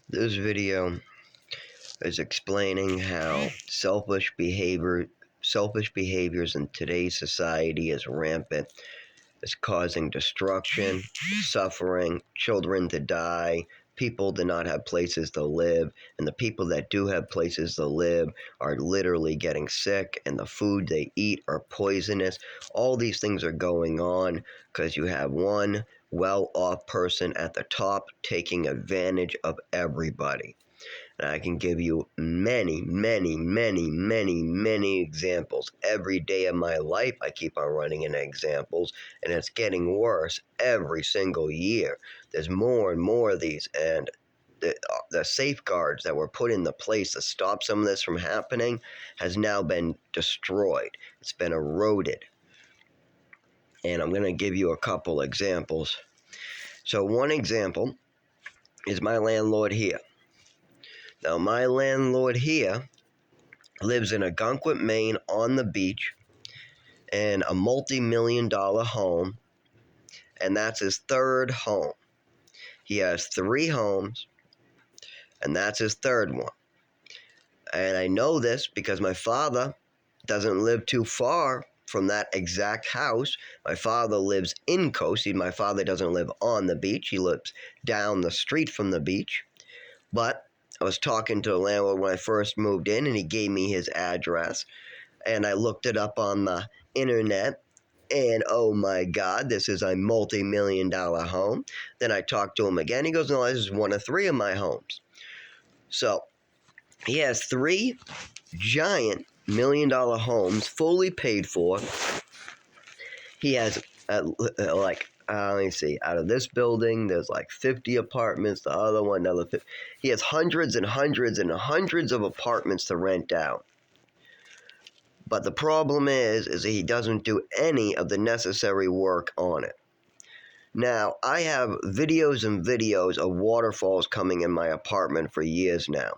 This video is explaining how selfish behaviors in today's society is rampant. It's causing destruction, suffering, children to die, people to not have places to live, and the people that do have places to live are literally getting sick, and the food they eat are poisonous. All these things are going on because you have one well-off person at the top taking advantage of everybody. And I can give you many, many, many, many, many examples. Every day of my life, I keep on running into examples, and it's getting worse every single year. There's more and more of these, and the safeguards that were put into place to stop some of this from happening has now been destroyed. It's been eroded. And I'm going to give you a couple examples. So one example is my landlord here. Now, my landlord here lives in Algonquin, Maine, on the beach, in a multi-million-dollar home, and that's his third home. He has 3 homes, and that's his third one. And I know this because my father doesn't live too far from that exact house. My father lives in Coast. My father doesn't live on the beach. He lives down the street from the beach. But I was talking to the landlord when I first moved in, and he gave me his address. And I looked it up on the internet, and oh my God, this is a multi-million-dollar home. Then I talked to him again. He goes, no, this is one of 3 of my homes. So he has 3 giant million-dollar homes, fully paid for. He has let me see, out of this building, there's like 50 apartments, the other one, another 50. He has hundreds and hundreds and hundreds of apartments to rent out. But the problem is that he doesn't do any of the necessary work on it. Now, I have videos and videos of waterfalls coming in my apartment for years now.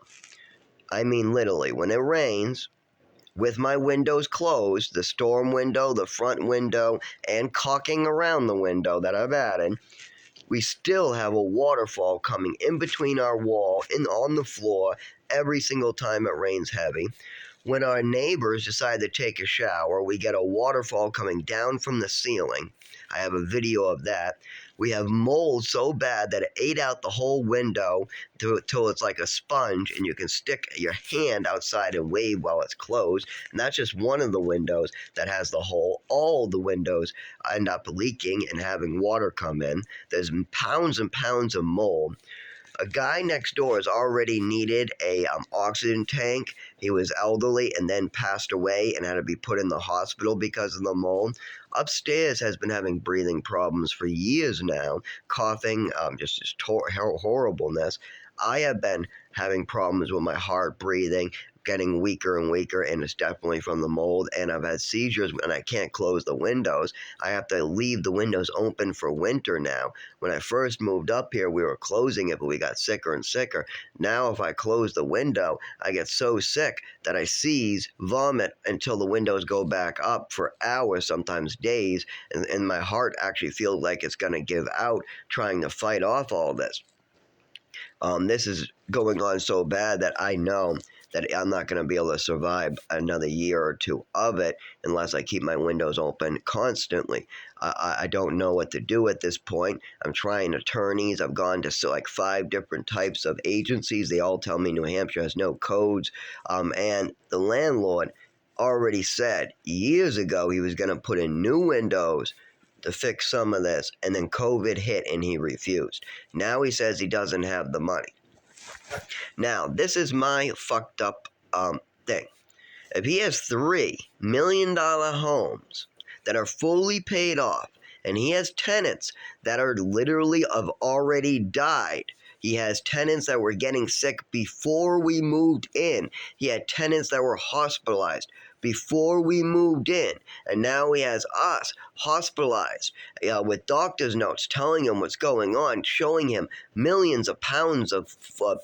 I mean, literally, when it rains, with my windows closed, the storm window, the front window, and caulking around the window that I've added, we still have a waterfall coming in between our wall and on the floor every single time it rains heavy. When our neighbors decide to take a shower, we get a waterfall coming down from the ceiling. I have a video of that. We have mold so bad that it ate out the whole window till it's like a sponge, and you can stick your hand outside and wave while it's closed. And that's just one of the windows that has the hole. All the windows end up leaking and having water come in. There's pounds and pounds of mold. A guy next door has already needed a oxygen tank. He was elderly and then passed away and had to be put in the hospital because of the mold. Upstairs has been having breathing problems for years now, coughing, just horribleness. I have been having problems with my heart, breathing, getting weaker and weaker, and it's definitely from the mold. And I've had seizures and I can't close the windows. I have to leave the windows open for winter now. When I first moved up here, we were closing it, but we got sicker and sicker. Now, if I close the window, I get so sick that I seize, vomit until the windows go back up for hours, sometimes days, and my heart actually feels like it's going to give out trying to fight off all this. This is going on so bad that I know that I'm not going to be able to survive another year or 2 of it unless I keep my windows open constantly. I don't know what to do at this point. I'm trying attorneys. I've gone to like 5 different types of agencies. They all tell me New Hampshire has no codes. And the landlord already said years ago he was going to put in new windows to fix some of this, and then COVID hit and he refused. Now he says he doesn't have the money. Now, this is my fucked up thing. If he has $3 million homes that are fully paid off, and he has tenants that are literally have already died, he has tenants that were getting sick before we moved in. He had tenants that were hospitalized before we moved in. And now he has us hospitalized with doctor's notes telling him what's going on, showing him millions of pounds of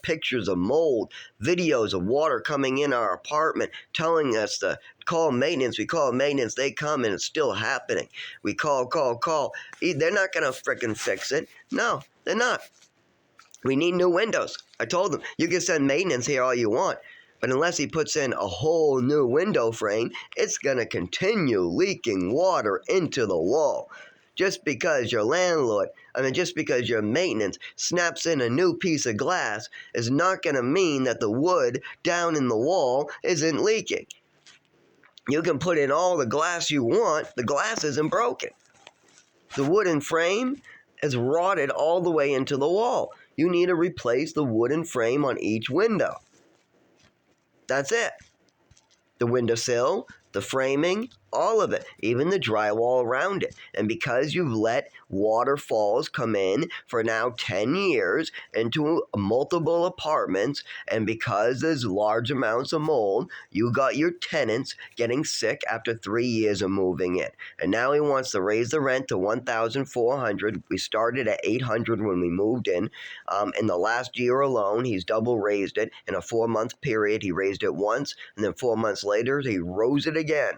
pictures of mold, videos of water coming in our apartment, telling us to call maintenance. We call maintenance. They come and it's still happening. We call. They're not going to frickin' fix it. No, they're not. We need new windows. I told him, you can send maintenance here all you want, but unless he puts in a whole new window frame, it's going to continue leaking water into the wall. Just because your just because your maintenance snaps in a new piece of glass is not going to mean that the wood down in the wall isn't leaking. You can put in all the glass you want, the glass isn't broken. The wooden frame is rotted all the way into the wall. You need to replace the wooden frame on each window. That's it. The windowsill, the framing, all of it, even the drywall around it. And because you've let waterfalls come in for now 10 years into multiple apartments, and because there's large amounts of mold, you got your tenants getting sick after 3 years of moving in. And now he wants to raise the rent to $1,400. We started at $800 when we moved in. In the last year alone, he's double raised it. In a 4-month period, he raised it once, and then 4 months later, he rose it again.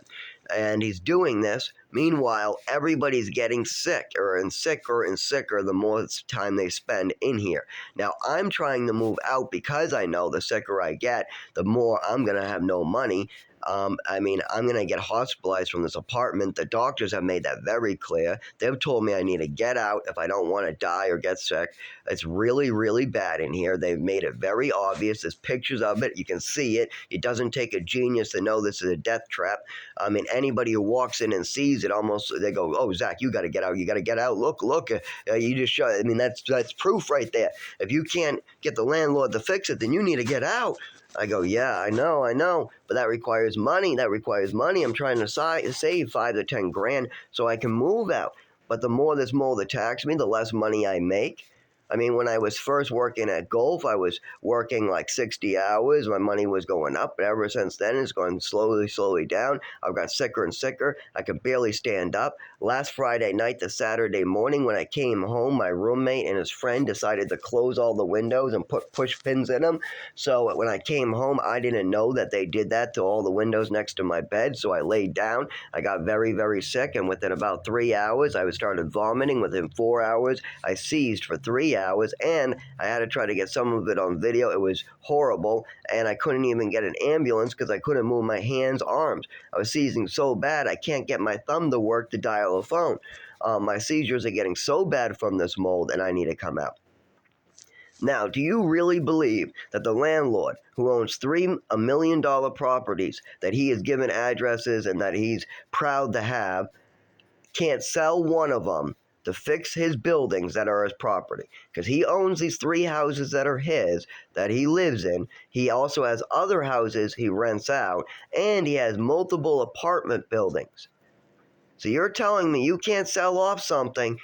And he's doing this. Meanwhile, everybody's getting sicker and sicker and sicker the more time they spend in here. Now, I'm trying to move out because I know the sicker I get, the more I'm going to have no money. I'm going to get hospitalized from this apartment. The doctors have made that very clear. They've told me I need to get out if I don't want to die or get sick. It's really, really bad in here. They've made it very obvious. There's pictures of it. You can see it. It doesn't take a genius to know this is a death trap. Anybody who walks in and sees it, almost they go, "Oh, Zach, you got to get out. You got to get out. Look. You just show." That's proof right there. If you can't get the landlord to fix it, then you need to get out. I go, yeah, I know, but that requires money. I'm trying to save 5 to 10 grand so I can move out. But the more this mold attacks me, the less money I make. When I was first working at Gulf, I was working like 60 hours. My money was going up, but ever since then, it's gone slowly down. I've got sicker and sicker. I could barely stand up. Last Friday night to Saturday morning, when I came home, my roommate and his friend decided to close all the windows and put push pins in them. So when I came home, I didn't know that they did that to all the windows next to my bed. So I laid down. I got very, very sick, and within about 3 hours, I started vomiting. Within 4 hours, I seized for 3 hours, and I had to try to get some of it on video. It was horrible, and I couldn't even get an ambulance because I couldn't move my hands, arms. I was seizing so bad I can't get my thumb to work to dial a phone. My seizures are getting so bad from this mold, and I need to come out. Now, do you really believe that the landlord who owns $3 million properties that he has given addresses and that he's proud to have can't sell one of them to fix his buildings that are his property? Because he owns these 3 houses that are his, that he lives in. He also has other houses he rents out, and he has multiple apartment buildings. So you're telling me you can't sell off something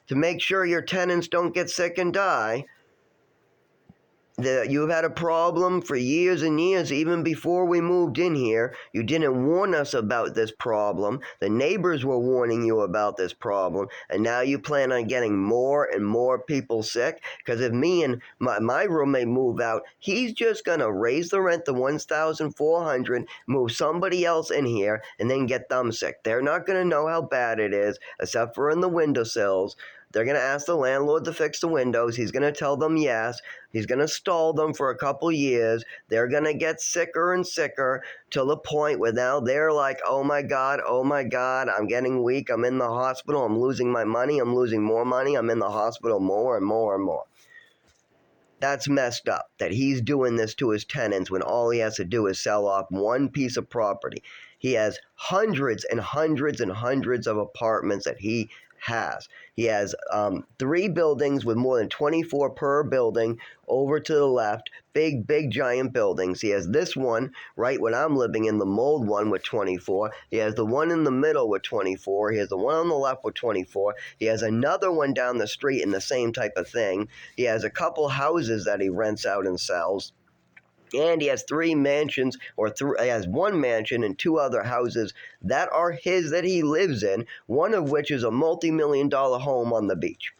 to make sure your tenants don't get sick and die? That you've had a problem for years and years, even before we moved in here. You didn't warn us about this problem. The neighbors were warning you about this problem, and now you plan on getting more and more people sick? Because if me and my roommate move out, he's just going to raise the rent to $1,400, move somebody else in here, and then get them sick. They're not going to know how bad it is, except for in the windowsills. They're going to ask the landlord to fix the windows. He's going to tell them yes. He's going to stall them for a couple years. They're going to get sicker and sicker to the point where now they're like, oh my God, I'm getting weak. I'm in the hospital. I'm losing my money. I'm losing more money. I'm in the hospital more and more and more. That's messed up that he's doing this to his tenants when all he has to do is sell off one piece of property. He has hundreds and hundreds and hundreds of apartments that he has. He has 3 buildings with more than 24 per building over to the left. Big, giant buildings. He has this one, right when I'm living in, the mold one with 24. He has the one in the middle with 24. He has the one on the left with 24. He has another one down the street in the same type of thing. He has a couple houses that he rents out and sells. And he has 3 mansions, he has 1 mansion and 2 other houses that are his, that he lives in, one of which is a multi-million-dollar home on the beach.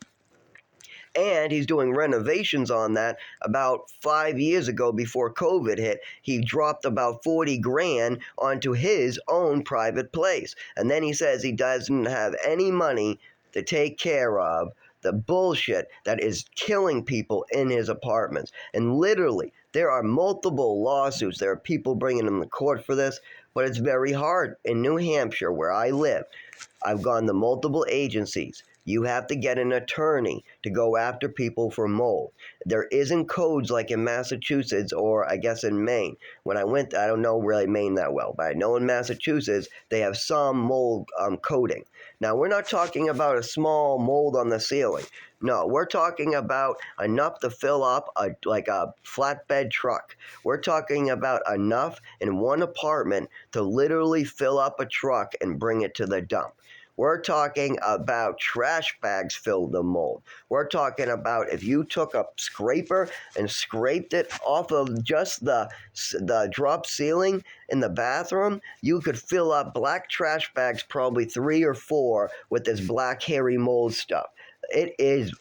And he's doing renovations on that. About 5 years ago, before COVID hit, he dropped about 40 grand onto his own private place. And then he says he doesn't have any money to take care of the bullshit that is killing people in his apartments. And literally, there are multiple lawsuits. There are people bringing him to court for this, but it's very hard. In New Hampshire, where I live, I've gone to multiple agencies. You have to get an attorney to go after people for mold. There isn't codes like in Massachusetts or I guess in Maine. When I went, I don't know really Maine that well, but I know in Massachusetts they have some mold coding. Now, we're not talking about a small mold on the ceiling. No, we're talking about enough to fill up like a flatbed truck. We're talking about enough in one apartment to literally fill up a truck and bring it to the dump. We're talking about trash bags filled with mold. We're talking about if you took a scraper and scraped it off of just the drop ceiling in the bathroom, you could fill up black trash bags, probably 3 or 4, with this black hairy mold stuff. It is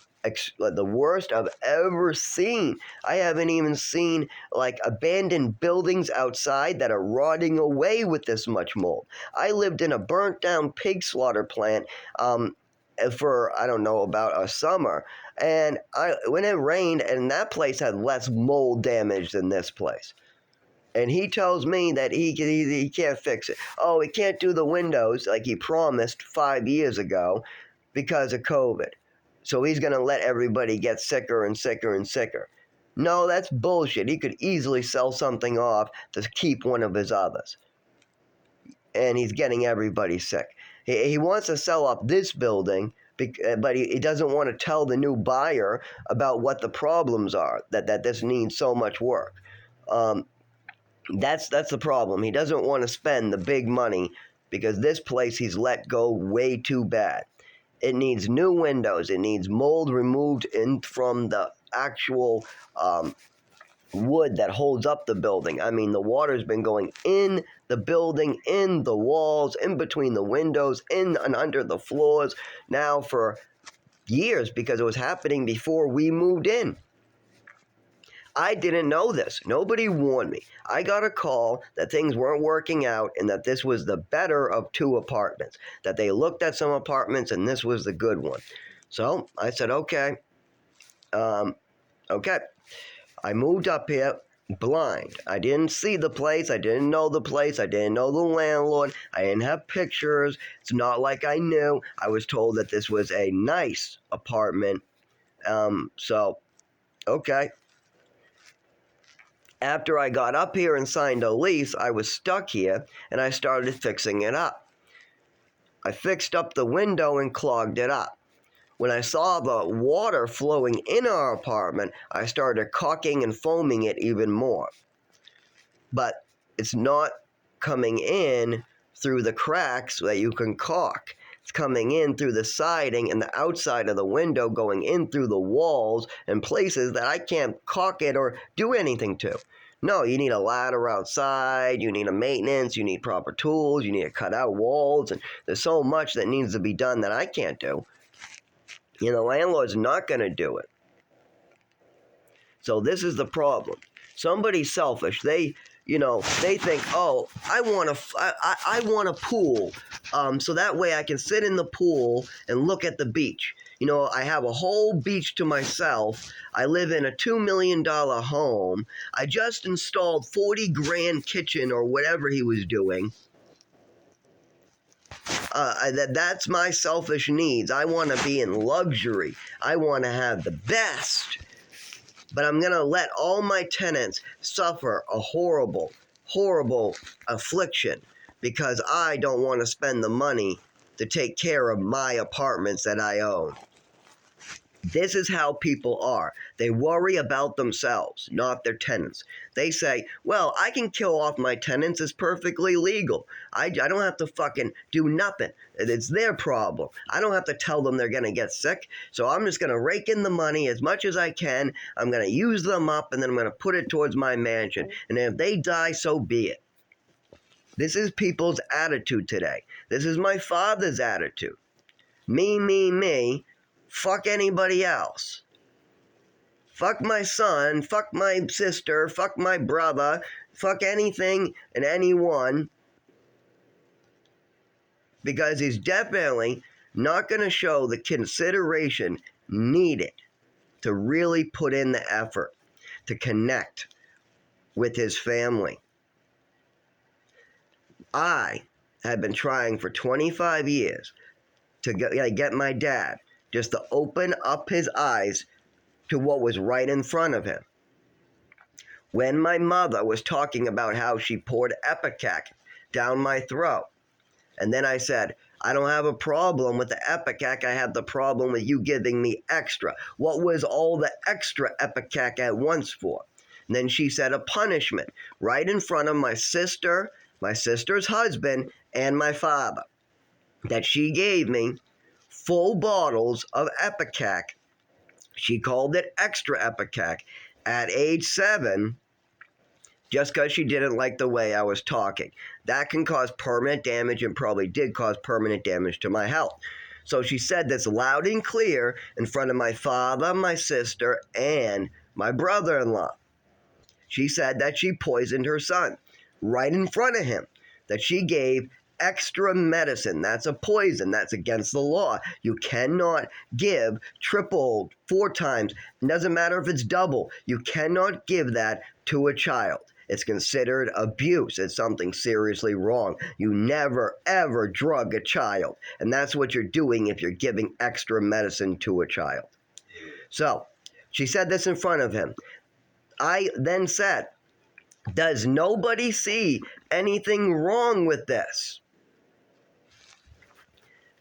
the worst I've ever seen. I haven't even seen like abandoned buildings outside that are rotting away with this much mold. I lived in a burnt down pig slaughter plant for I don't know about a summer, and when it rained, and that place had less mold damage than this place. And he tells me that he can't fix it. Oh, he can't do the windows like he promised 5 years ago because of COVID. So he's going to let everybody get sicker and sicker and sicker. No, that's bullshit. He could easily sell something off to keep one of his others. And he's getting everybody sick. He wants to sell off this building, but he doesn't want to tell the new buyer about what the problems are, that this needs so much work. That's the problem. He doesn't want to spend the big money because this place he's let go way too bad. It needs new windows. It needs mold removed from the actual wood that holds up the building. I mean, the water's been going in the building, in the walls, in between the windows, in and under the floors now for years because it was happening before we moved in. I didn't know this. Nobody warned me. I got a call that things weren't working out and that this was the better of 2 apartments, that they looked at some apartments and this was the good one. So I said, okay. Okay. I moved up here blind. I didn't see the place. I didn't know the place. I didn't know the landlord. I didn't have pictures. It's not like I knew. I was told that this was a nice apartment. So, okay. After I got up here and signed a lease, I was stuck here, and I started fixing it up. I fixed up the window and clogged it up. When I saw the water flowing in our apartment, I started caulking and foaming it even more. But it's not coming in through the cracks that you can caulk. It's coming in through the siding and the outside of the window, going in through the walls and places that I can't caulk it or do anything to. No, you need a ladder outside, you need a maintenance, you need proper tools, you need to cut out walls, and there's so much that needs to be done that I can't do. You know, the landlord's not going to do it. So this is the problem. Somebody's selfish. They think, oh, I want a pool, so that way I can sit in the pool and look at the beach. You know, I have a whole beach to myself. I live in a $2 million home. I just installed $40,000 kitchen or whatever he was doing. That's my selfish needs. I want to be in luxury. I want to have the best. But I'm going to let all my tenants suffer a horrible, horrible affliction because I don't want to spend the money to take care of my apartments that I own. This is how people are. They worry about themselves, not their tenants. They say, well, I can kill off my tenants. It's perfectly legal. I don't have to fucking do nothing. It's their problem. I don't have to tell them they're going to get sick. So I'm just going to rake in the money as much as I can. I'm going to use them up, and then I'm going to put it towards my mansion. And if they die, so be it. This is people's attitude today. This is my father's attitude. Me. Fuck anybody else. Fuck my son, fuck my sister, fuck my brother, fuck anything and anyone. Because he's definitely not going to show the consideration needed to really put in the effort to connect with his family. I had been trying for 25 years to get my dad just to open up his eyes to what was right in front of him. When my mother was talking about how she poured Epicac down my throat, and then I said, I don't have a problem with the Epicac, I have the problem with you giving me extra. What was all the extra Epicac at once for? And then she said a punishment right in front of my sister, my sister's husband, and my father, that she gave me full bottles of Epicac. She called it extra Epicac at age 7, just because she didn't like the way I was talking. That can cause permanent damage, and probably did cause permanent damage to my health. So she said this loud and clear in front of my father, my sister, and my brother-in-law. She said that she poisoned her son right in front of him, that she gave extra medicine. That's a poison. That's against the law. You cannot give triple, 4 times. It doesn't matter if it's double. You cannot give that to a child. It's considered abuse. It's something seriously wrong. You never, ever drug a child. And that's what you're doing if you're giving extra medicine to a child. So, she said this in front of him. I then said, does nobody see anything wrong with this?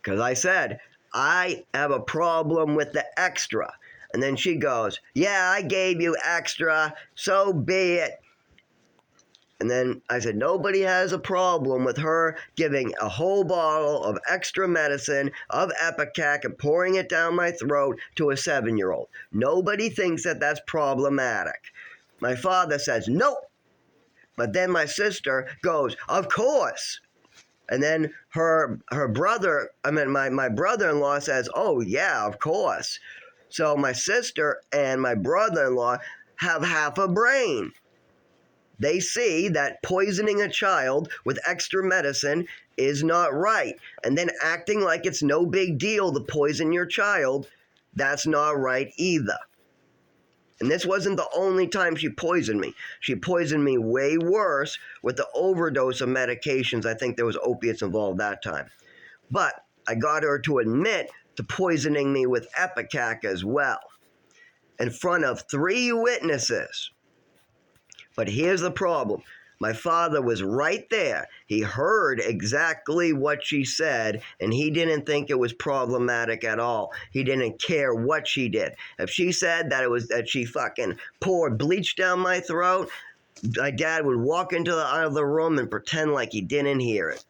Because I said, I have a problem with the extra. And then she goes, yeah, I gave you extra, so be it. And then I said, nobody has a problem with her giving a whole bottle of extra medicine of Epicac and pouring it down my throat to a 7-year-old. Nobody thinks that that's problematic. My father says, nope. But then my sister goes, of course. And then my brother-in-law says, oh yeah, of course. So my sister and my brother-in-law have half a brain. They see that poisoning a child with extra medicine is not right. And then acting like it's no big deal to poison your child, that's not right either. And this wasn't the only time she poisoned me. She poisoned me way worse with the overdose of medications. I think there was opiates involved that time. But I got her to admit to poisoning me with Epicac as well, in front of 3 witnesses. But here's the problem. My father was right there. He heard exactly what she said, and he didn't think it was problematic at all. He didn't care what she did. If she said that she fucking poured bleach down my throat, my dad would walk out of the room and pretend like he didn't hear it.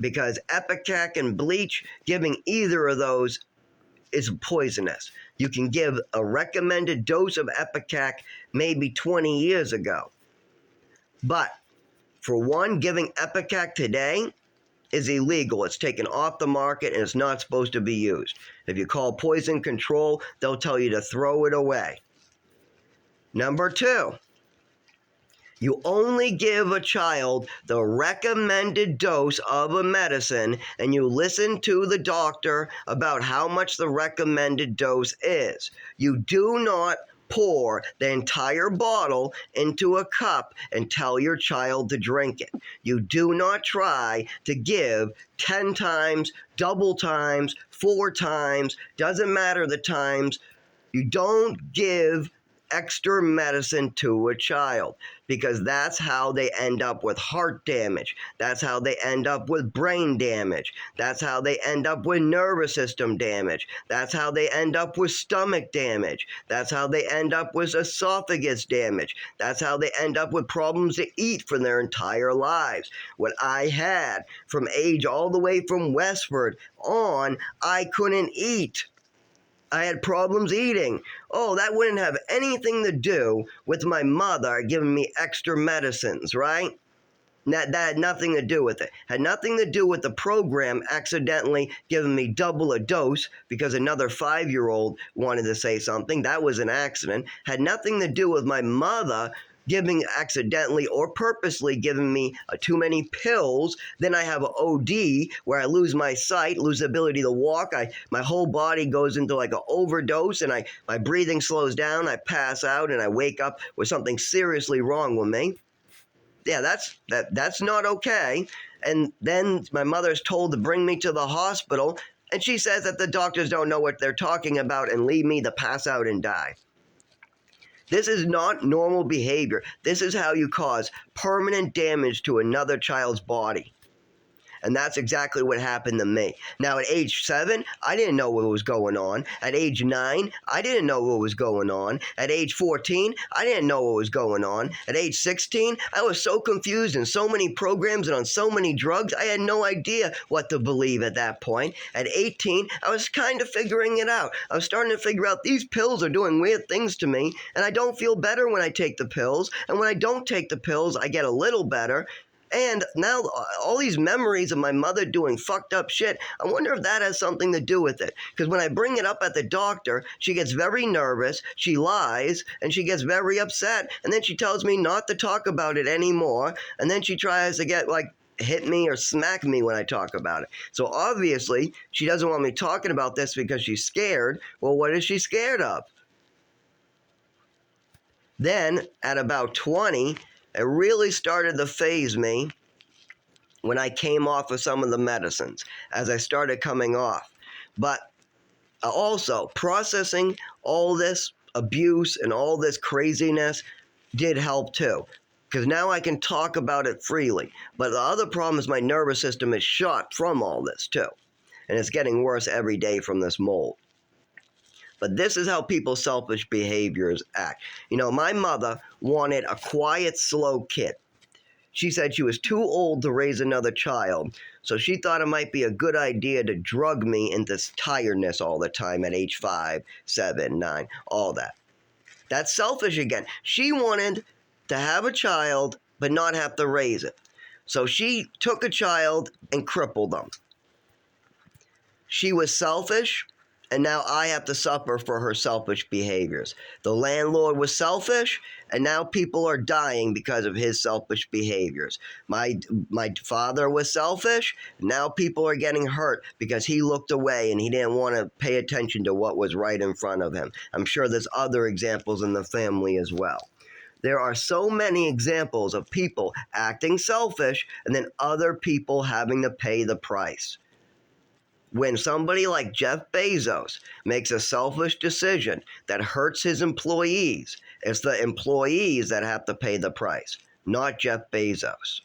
Because Epicac and bleach, giving either of those is poisonous. You can give a recommended dose of Epicac maybe 20 years ago. But for one, giving Epicac today is illegal. It's taken off the market and it's not supposed to be used. If you call poison control, they'll tell you to throw it away. Number 2, you only give a child the recommended dose of a medicine, and you listen to the doctor about how much the recommended dose is. You do not pour the entire bottle into a cup and tell your child to drink it. You do not try to give 10 times, double times, 4 times, doesn't matter the times. You don't give extra medicine to a child, because that's how they end up with heart damage. That's how they end up with brain damage. That's how they end up with nervous system damage. That's how they end up with stomach damage. That's how they end up with esophagus damage. That's how they end up with problems to eat for their entire lives. What I had from age all the way from Westford on, I couldn't eat. I had problems eating. Oh, that wouldn't have anything to do with my mother giving me extra medicines, right? That had nothing to do with it. Had nothing to do with the program accidentally giving me double a dose because another 5-year-old wanted to say something. That was an accident. Had nothing to do with my mother giving accidentally or purposely giving me too many pills. Then I have an OD where I lose my sight, lose the ability to walk. My whole body goes into like an overdose, and my breathing slows down. I pass out, and I wake up with something seriously wrong with me. Yeah, that's not okay. And then my mother's told to bring me to the hospital, and she says that the doctors don't know what they're talking about and leave me to pass out and die. This is not normal behavior. This is how you cause permanent damage to another child's body. And that's exactly what happened to me. Now, at age 7, I didn't know what was going on. At age 9, I didn't know what was going on. At age 14, I didn't know what was going on. At age 16, I was so confused in so many programs and on so many drugs, I had no idea what to believe at that point. At 18, I was kind of figuring it out. I was starting to figure out these pills are doing weird things to me, and I don't feel better when I take the pills. And when I don't take the pills, I get a little better. And now all these memories of my mother doing fucked up shit, I wonder if that has something to do with it. Because when I bring it up at the doctor, she gets very nervous, she lies, and she gets very upset. And then she tells me not to talk about it anymore. And then she tries to get hit me or smack me when I talk about it. So obviously, she doesn't want me talking about this because she's scared. Well, what is she scared of? Then, at about 20, it really started to faze me when I came off of some of the medicines, as I started coming off. But also, processing all this abuse and all this craziness did help too, because now I can talk about it freely. But the other problem is my nervous system is shot from all this too, and it's getting worse every day from this mold. But this is how people's selfish behaviors act. You know, my mother wanted a quiet, slow kid. She said she was too old to raise another child, so she thought it might be a good idea to drug me into tiredness all the time at age 5, 7, 9, all that. That's selfish again. She wanted to have a child but not have to raise it. So she took a child and crippled them. She was selfish, and now I have to suffer for her selfish behaviors. The landlord was selfish, and now people are dying because of his selfish behaviors. My father was selfish, and now people are getting hurt because he looked away and he didn't want to pay attention to what was right in front of him. I'm sure there's other examples in the family as well. There are so many examples of people acting selfish and then other people having to pay the price. When somebody like Jeff Bezos makes a selfish decision that hurts his employees, it's the employees that have to pay the price, not Jeff Bezos.